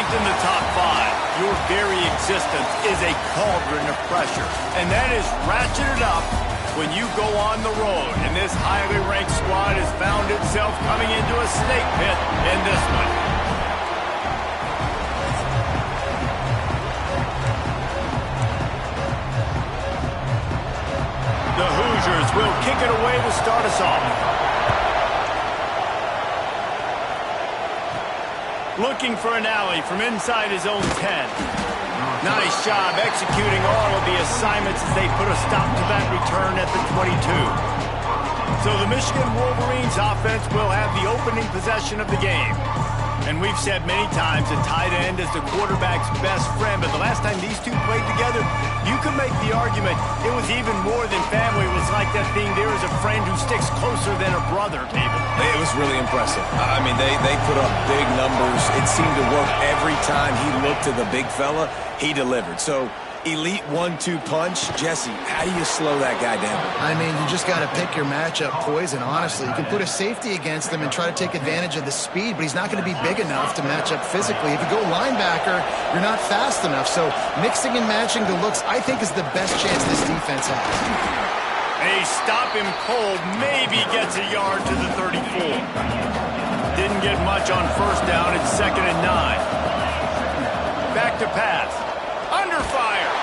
in the top 5, your very existence is a cauldron of pressure. And that is ratcheted up when you go on the road. And this highly ranked squad has found itself coming into a snake pit in this one. The Hoosiers will kick it away to start us off. Looking for an alley from inside his own 10. Nice job executing all of the assignments as they put a stop to that return at the 22. So the Michigan Wolverines offense will have the opening possession of the game. And we've said many times a tight end is the quarterback's best friend, but the last time these two played together, you could make the argument it was even more than family. It was like that thing, there is a friend who sticks closer than a brother, Cable. It was really impressive. I mean, they put up big numbers. It seemed to work every time he looked to the big fella, he delivered. So, elite 1-2 punch. Jesse, how do you slow that guy down? I mean, you just got to pick your matchup poison, honestly. You can put a safety against him and try to take advantage of the speed, but he's not going to be big enough to match up physically. If you go linebacker, you're not fast enough. So mixing and matching the looks, I think, is the best chance this defense has. They stop him cold, maybe gets a yard to the 34. Didn't get much on first down. It's 2nd and 9. Back to pass. Under fire.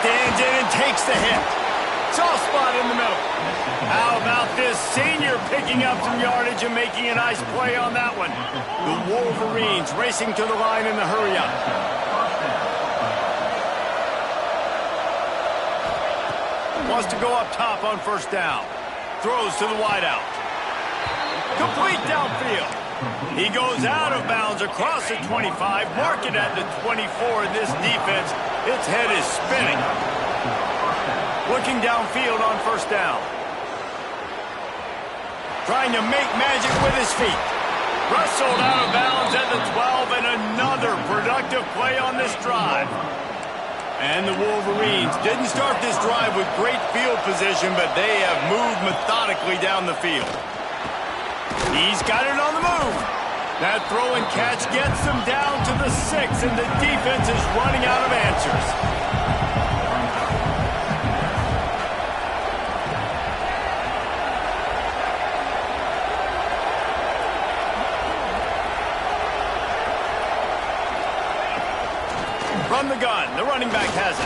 Stands in and takes the hit. Soft spot in the middle. How about this senior picking up some yardage and making a nice play on that one? The Wolverines racing to the line in the hurry-up. Wants to go up top on first down. Throws to the wideout. Complete downfield. He goes out of bounds across the 25, mark it at the 24 in this defense. Its head is spinning. Looking downfield on first down. Trying to make magic with his feet. Wrestled out of bounds at the 12, and another productive play on this drive. And the Wolverines didn't start this drive with great field position, but they have moved methodically down the field. He's got it on the move. That throw and catch gets them down to the 6, and the defense is running out of answers. From the gun, the running back has it.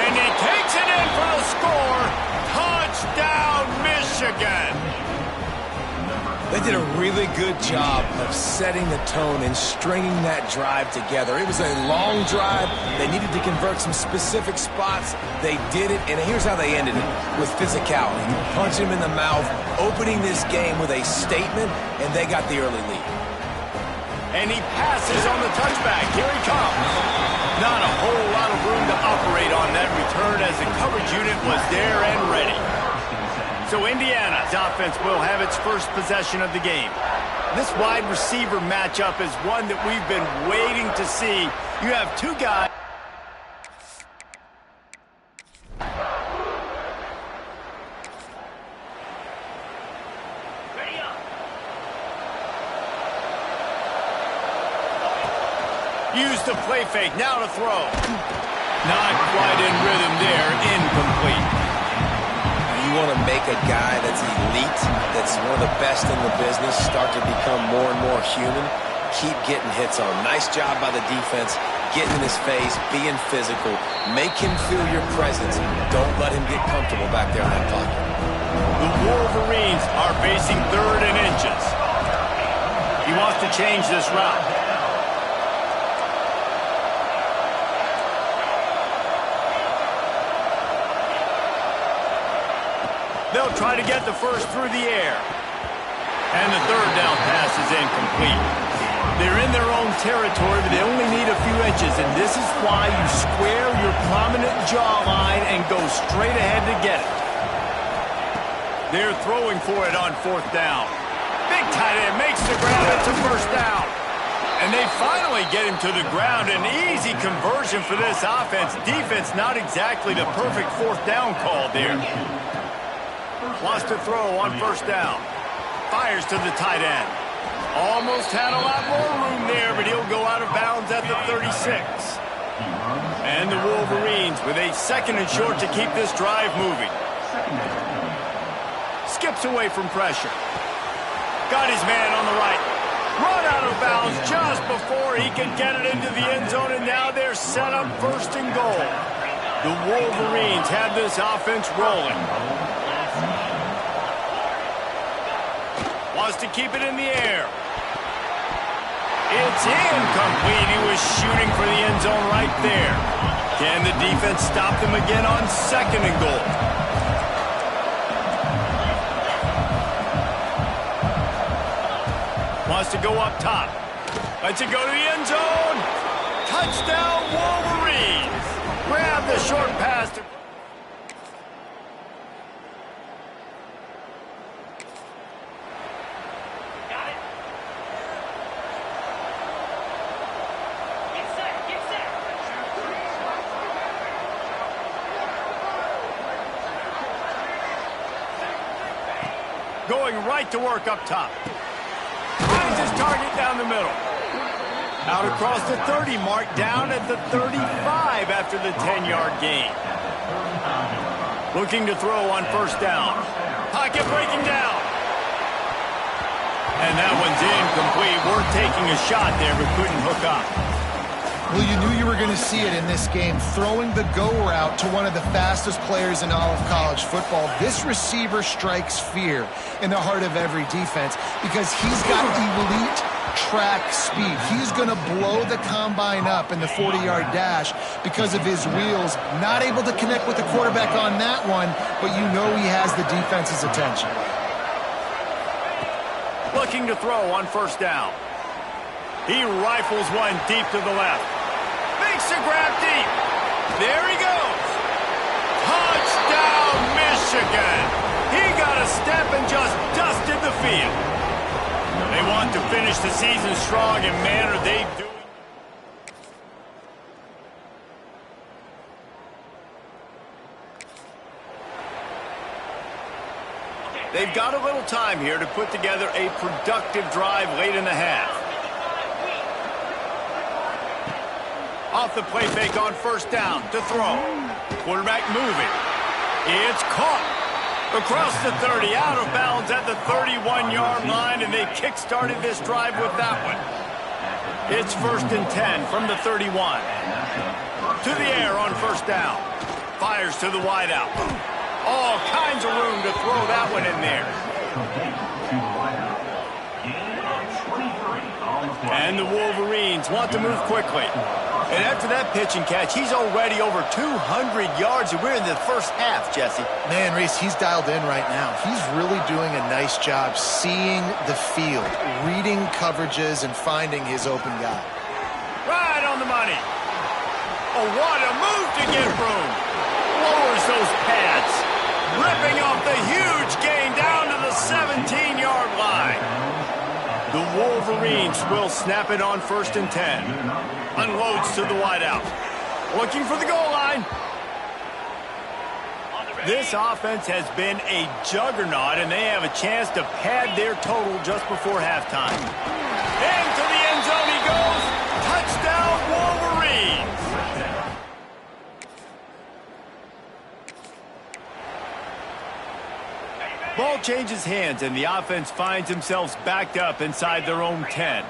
And he takes it in for the score. Touchdown, Michigan. They did a really good job of setting the tone and stringing that drive together. It was a long drive. They needed to convert some specific spots. They did it, and here's how they ended it, with physicality. Punch him in the mouth, opening this game with a statement, and they got the early lead. And he passes on the touchback. Here he comes. Not a whole lot of room to operate on that return as the coverage unit was there and ready. So Indiana's offense will have its first possession of the game. This wide receiver matchup is one that we've been waiting to see. You have two guys. Use the play fake, now to throw. Not quite in rhythm there, incomplete. You want to make a guy that's elite, that's one of the best in the business, start to become more and more human, keep getting hits on. Nice job by the defense, getting in his face, being physical. Make him feel your presence. Don't let him get comfortable back there in that pocket. The Wolverines are facing 3rd and inches. He wants to change this route. They'll try to get the first through the air. And the 3rd down pass is incomplete. They're in their own territory, but they only need a few inches, and this is why you square your prominent jawline and go straight ahead to get it. They're throwing for it on 4th down. Big tight end makes the grab. It's a first down. And they finally get him to the ground. An easy conversion for this offense. Defense not exactly the perfect 4th down call there. Wants to throw on first down. Fires to the tight end. Almost had a lot more room there, but he'll go out of bounds at the 36. And the Wolverines with a 2nd and short to keep this drive moving. Skips away from pressure. Got his man on the right. Run out of bounds just before he can get it into the end zone, and now they're set up 1st and goal. The Wolverines have this offense rolling. Wants to keep it in the air. It's incomplete. He was shooting for the end zone right there. Can the defense stop them again on 2nd and goal? Wants to go up top. Lets it go to the end zone. Touchdown, Wolverines. Grab the short pass. Going right to work up top. Finds his target down the middle. Out across the 30 mark, down at the 35 after the 10-yard gain. Looking to throw on 1st down. Pocket breaking down. And that one's incomplete. We're taking a shot there, but couldn't hook up. Well, you knew you were going to see it in this game, throwing the go route to one of the fastest players in all of college football. This receiver strikes fear in the heart of every defense because he's got elite track speed. He's going to blow the combine up in the 40-yard dash because of his wheels. Not able to connect with the quarterback on that one, but you know he has the defense's attention. Looking to throw on 1st down. He rifles one deep to the left. Makes a grab deep. There he goes. Touchdown, Michigan. He got a step and just dusted the field. They want to finish the season strong, and man, are they doing. They've got a little time here to put together a productive drive late in the half. Off the play fake on 1st down to throw. Quarterback moving. It's caught. Across the 30, out of bounds at the 31-yard line, and they kick-started this drive with that one. It's 1st and 10 from the 31. To the air on 1st down. Fires to the wideout. All kinds of room to throw that one in there. And the Wolverines want to move quickly. And after that pitch and catch, he's already over 200 yards, and we're in the 1st half, Jesse. Man, Reese, he's dialed in right now. He's really doing a nice job seeing the field, reading coverages, and finding his open guy. Right on the money. Oh, what a move to get room. Lowers those pads. Ripping off the huge gain down to the 17-yard line. The Wolverines will snap it on 1st and 10. Unloads to the wideout. Looking for the goal line. This offense has been a juggernaut, and they have a chance to pad their total just before halftime. Into the end zone he goes. Touchdown, Wolverines. Ball changes hands, and the offense finds themselves backed up inside their own 10.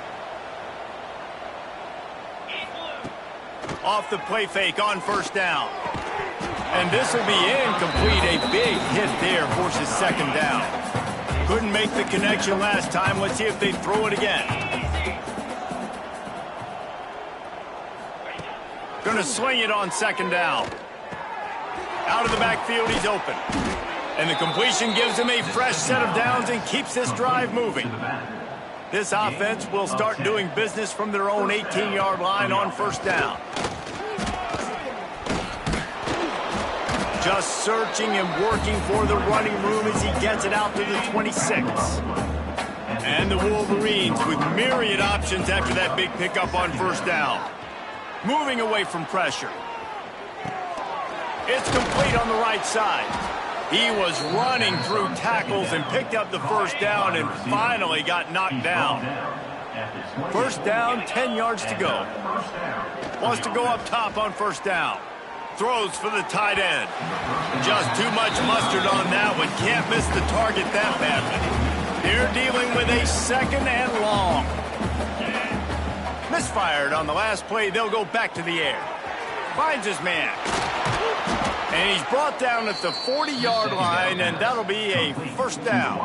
Off the play fake on 1st down. And this will be incomplete. A big hit there forces 2nd down. Couldn't make the connection last time. Let's see if they throw it again. Gonna swing it on 2nd down. Out of the backfield, he's open. And the completion gives him a fresh set of downs and keeps this drive moving. This offense will start doing business from their own 18-yard line on 1st down. Just searching and working for the running room as he gets it out to the 26. And the Wolverines with myriad options after that big pickup on 1st down. Moving away from pressure. It's complete on the right side. He was running through tackles and picked up the first down and finally got knocked down. First down, 10 yards to go. Wants to go up top on first down. Throws for the tight end. Just too much mustard on that one. Can't miss the target that badly. They're dealing with a second and long. Misfired on the last play. They'll go back to the air. Finds his man. And he's brought down at the 40-yard line, and that'll be a first down.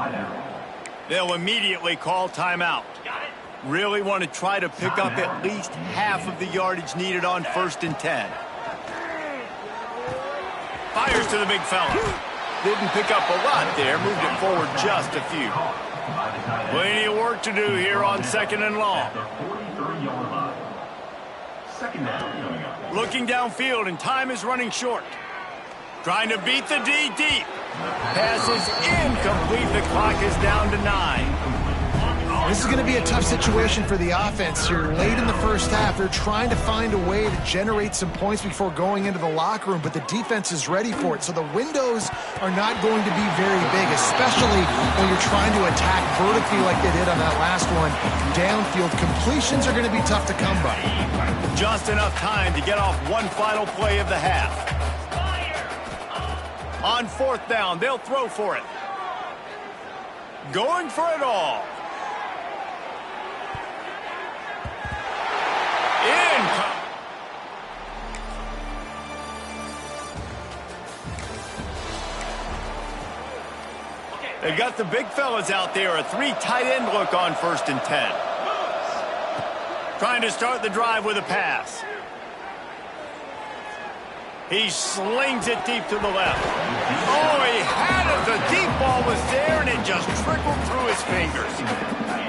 They'll immediately call timeout. Really want to try to pick up at least half of the yardage needed on 1st and 10. Fires to the big fella. Didn't pick up a lot there. Moved it forward just a few. Plenty of work to do here on 2nd and long. Looking downfield, and time is running short. Trying to beat the D deep. Pass is incomplete. The clock is down to 9. This is going to be a tough situation for the offense. You're late in the first half. They're trying to find a way to generate some points before going into the locker room, but the defense is ready for it. So the windows are not going to be very big, especially when you're trying to attack vertically like they did on that last one. Downfield completions are going to be tough to come by. Just enough time to get off one final play of the half. On 4th down, they'll throw for it. Going for it all. They got the big fellas out there. A 3 tight end look on 1st and 10. Trying to start the drive with a pass. He slings it deep to the left. Oh, he had it. The deep ball was there, and it just trickled through his fingers.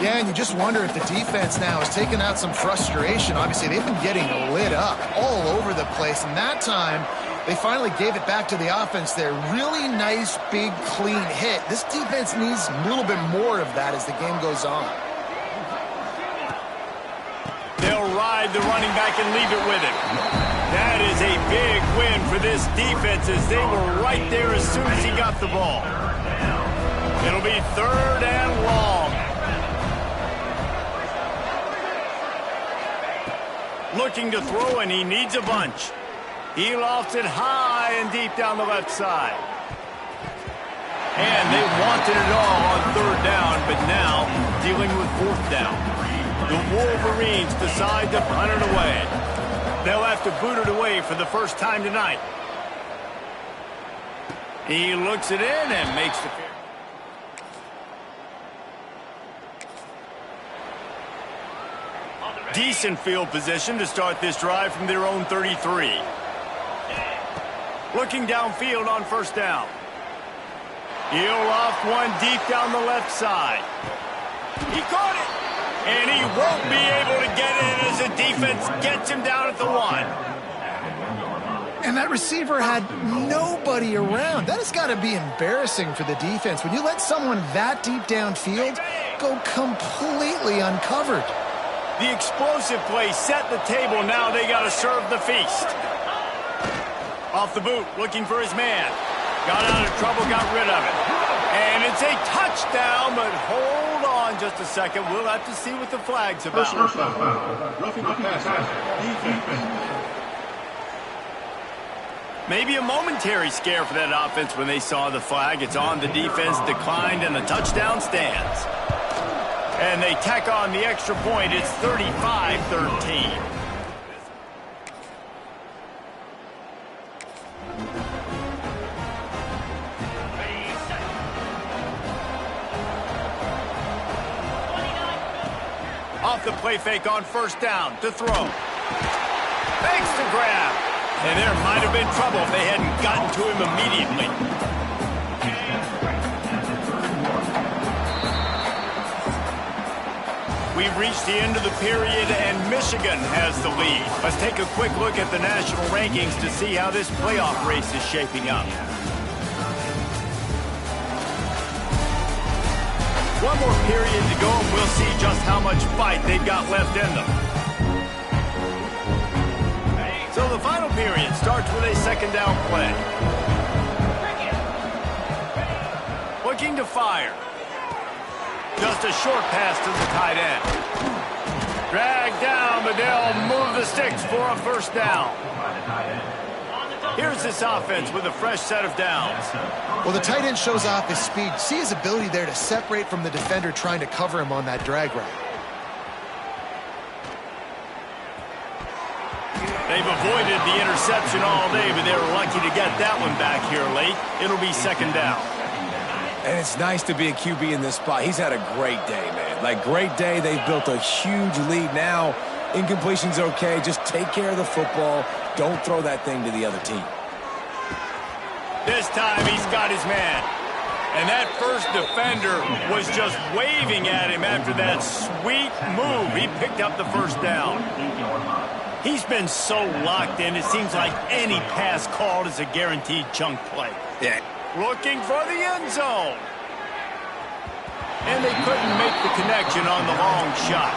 Yeah, and you just wonder if the defense now is taking out some frustration. Obviously, they've been getting lit up all over the place, and that time they finally gave it back to the offense there. Really nice, big, clean hit. This defense needs a little bit more of that as the game goes on. They'll ride the running back and leave it with him. That is a big win for this defense as they were right there as soon as he got the ball. It'll be 3rd and long. Looking to throw, and he needs a bunch. He lofts it high and deep down the left side. And they wanted it all on 3rd down, but now dealing with 4th down. The Wolverines decide to punt it away. They'll have to boot it away for the first time tonight. He looks it in and makes the fair. Decent field position to start this drive from their own 33. Looking downfield on 1st down. He'll loft one deep down the left side. He caught it. And he won't be able to get it as the defense gets him down at the 1. And that receiver had nobody around. That has got to be embarrassing for the defense. When you let someone that deep downfield go completely uncovered. The explosive play set the table. Now they got to serve the feast. Off the boot, looking for his man. Got out of trouble, got rid of it. And it's a touchdown, but hold on just a second. We'll have to see what the flag's about. Maybe a momentary scare for that offense when they saw the flag. It's on, the defense declined, and the touchdown stands. And they tack on the extra point. It's 35-13. Off the play fake on 1st down to throw. Fakes to grab. And there might have been trouble if they hadn't gotten to him immediately. We've reached the end of the period, and Michigan has the lead. Let's take a quick look at the national rankings to see how this playoff race is shaping up. One more period to go, and we'll see just how much fight they've got left in them. So the final period starts with a 2nd down play. looking to fire. Just a short pass to the tight end. Dragged down, but they'll move the sticks for a first down. Here's this offense with a fresh set of downs. Well, the tight end shows off his speed. See his ability there to separate from the defender trying to cover him on that drag route. They've avoided the interception all day, but they were lucky to get that one back here late. It'll be second down. And it's nice to be a QB in this spot. He's had a great day, man. Like, great day. They've built a huge lead now. Incompletion's okay. Just take care of the football. Don't throw that thing to the other team. This time he's got his man. And that first defender was just waving at him after that sweet move. He picked up the first down. He's been so locked in, it seems like any pass called is a guaranteed chunk play. Yeah. Looking for the end zone. And they couldn't make the connection on the long shot.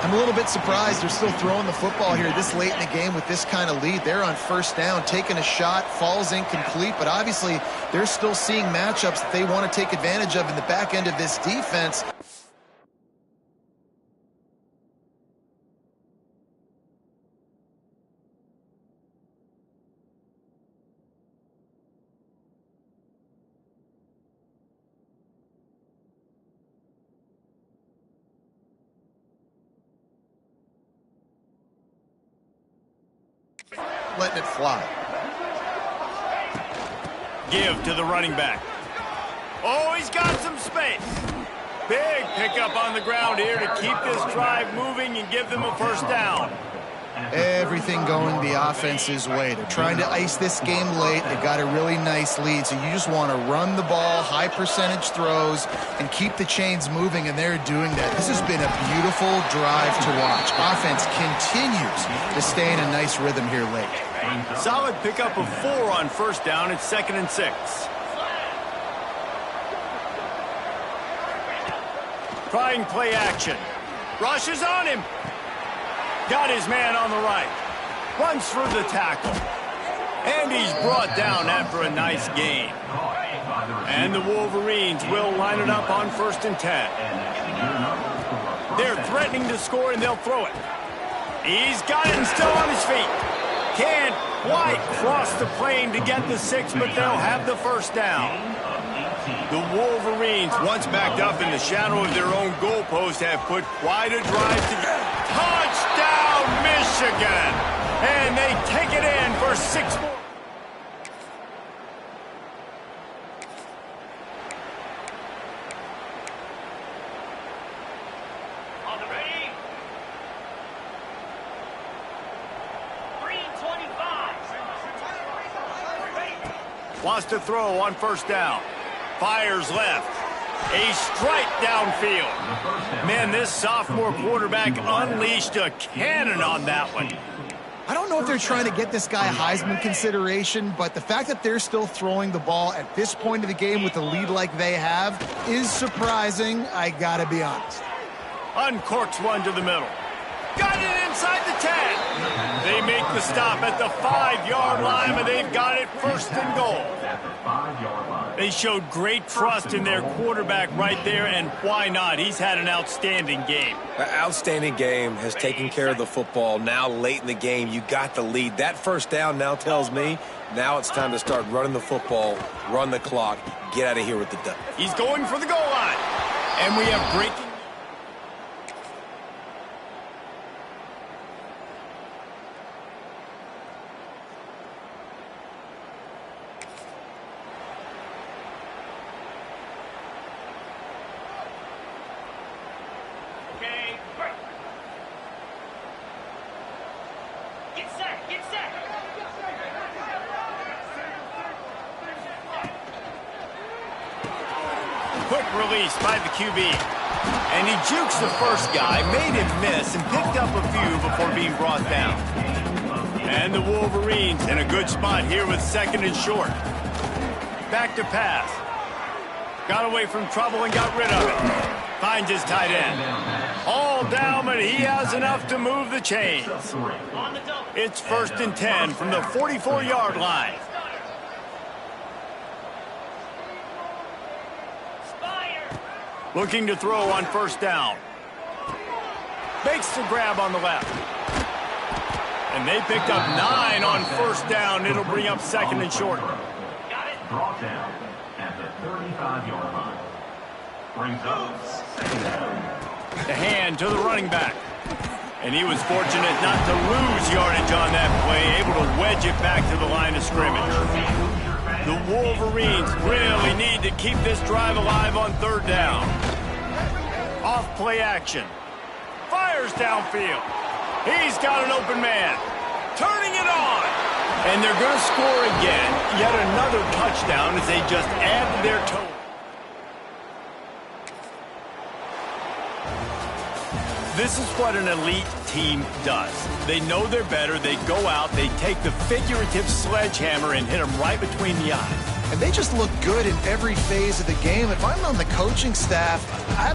I'm a little bit surprised they're still throwing the football here this late in the game with this kind of lead. They're on first down, taking a shot, falls incomplete, but obviously they're still seeing matchups that they want to take advantage of in the back end of this defense. Letting it fly. Give to the running back. Oh, he's got some space. Big pickup on the ground here to keep this drive moving and give them a first down. Everything going the offense's way. They're trying to ice this game late. They got a really nice lead, so you just want to run the ball, high percentage throws, and keep the chains moving, and they're doing that. This has been a beautiful drive to watch. Offense continues to stay in a nice rhythm here late. Solid pickup of 4 on first down. It's 2nd and 6. Trying play action. Rushes on him. Got his man on the right. Runs through the tackle. And he's brought down after a nice gain. And the Wolverines will line it up on 1st and 10. They're threatening to score, and they'll throw it. He's got it and still on his feet. Can't quite cross the plane to get the 6, but they'll have the first down. The Wolverines, once backed up in the shadow of their own goalpost, have put quite a drive together. Touchdown, Michigan! And they take it in for 6 more. On the ready. 3:25. Wants to throw on first down. Fires left. A strike downfield. Man, this sophomore quarterback unleashed a cannon on that one. I don't know if they're trying to get this guy Heisman consideration, but the fact that they're still throwing the ball at this point of the game with a lead like they have is surprising, I gotta be honest. Uncorks one to the middle. Got it inside the 10. They make the stop at the 5-yard line, but they've got it 1st and goal. They showed great trust in their quarterback right there, and why not? He's had an outstanding game. An outstanding game, has taken care of the football. Now late in the game, you got the lead. That first down now tells me now it's time to start running the football, run the clock, get out of here with the dub. He's going for the goal line. And we have breaking. Quick release by the QB. And he jukes the first guy, made him miss, and picked up a few before being brought down. And the Wolverines in a good spot here with 2nd and short. Back to pass. Got away from trouble and got rid of it. Finds his tight end. All down, but he has enough to move the chains. It's 1st and 10 from the 44-yard line. Looking to throw on first down. Makes the grab on the left. And they picked up 9 on first down. It'll bring up second and short. Got it. Brought down at the 35-yard line. Brings up second down. The hand to the running back. And he was fortunate not to lose yardage on that play, able to wedge it back to the line of scrimmage. The Wolverines really need to keep this drive alive on third down. Off play action. Fires downfield. He's got an open man. Turning it on. And they're going to score again. Yet another touchdown as they just add to their total. This is what an elite team does. They know they're better. They go out. They take the figurative sledgehammer and hit them right between the eyes. And they just look good in every phase of the game. If I'm on the coaching staff,